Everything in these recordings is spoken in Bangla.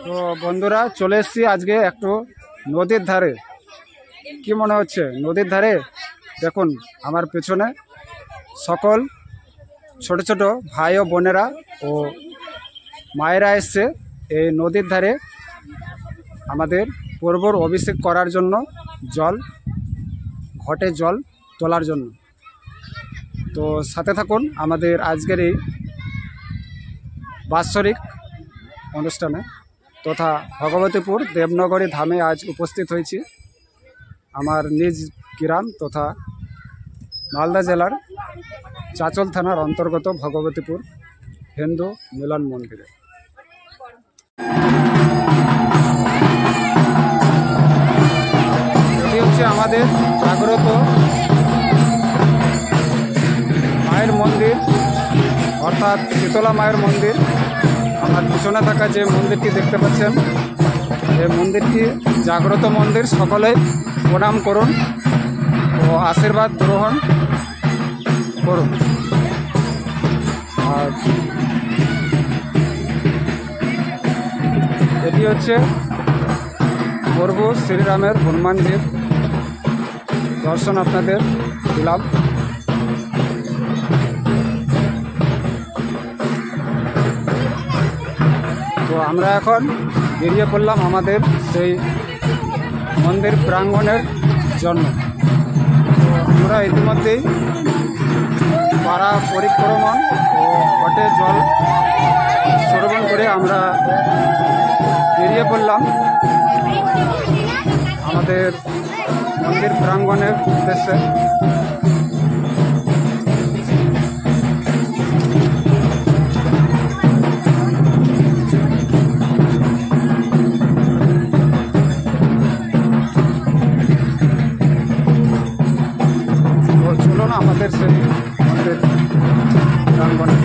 তো বন্ধুরা চলে এসেছি আজকে একটু নদীর ধারে। কি মনে হচ্ছে নদীর ধারে? দেখুন আমার পেছনে সকল ছোট ছোট ভাই ও বোনেরা ও মায়েরা এসছে এই নদীর ধারে আমাদের প্রভুর অভিষেক করার জন্য, জল ঘটে জল তোলার জন্য। তো সাথে থাকুন আমাদের আজকের এই বাৎসরিক অনুষ্ঠানে তথা ভগবতীপুর দেবনগরী ধামে আজ উপস্থিত হয়েছি। আমার নিজ গ্রাম তথা মালদা জেলার চাচল থানার অন্তর্গত ভগবতীপুর হিন্দু মিলন মন্দিরে। এটি হচ্ছে আমাদের জাগ্রত মায়ের মন্দির অর্থাৎ শীতলা মায়ের মন্দির। আমার পিছনে থাকা যে মন্দিরটি দেখতে পাচ্ছেন এই মন্দিরটি জাগ্রত মন্দির। সকলেই প্রণাম করুন ও আশীর্বাদ গ্রহণ করুন। আর এটি হচ্ছে প্রভু শ্রীরামের হনুমানজির দর্শন আপনাদের দিলাম। তো আমরা এখন বেরিয়ে পড়লাম আমাদের সেই মন্দির প্রাঙ্গণের জন্য। তো আমরা ইতিমধ্যেই পাড়া পরিক্রমণ ও ঘটে জল শ্রবণ করে আমরা বেরিয়ে পড়লাম আমাদের মন্দির প্রাঙ্গণের উদ্দেশ্যে। চলুন আমাদের সেই মন্দির প্রাঙ্গণে।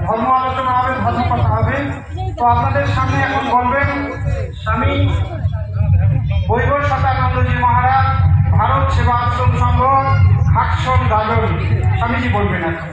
ধর্ম আলোচনা হবে, ধর্ম কথা হবে। তো আপনাদের সামনে এখন বলবেন স্বামী বৈভব শতানন্দজি মহারাজ, ভারত সেবা আশ্রম সংঘ, ঘাটশোল গাজন। স্বামীজি বলবেন এখন।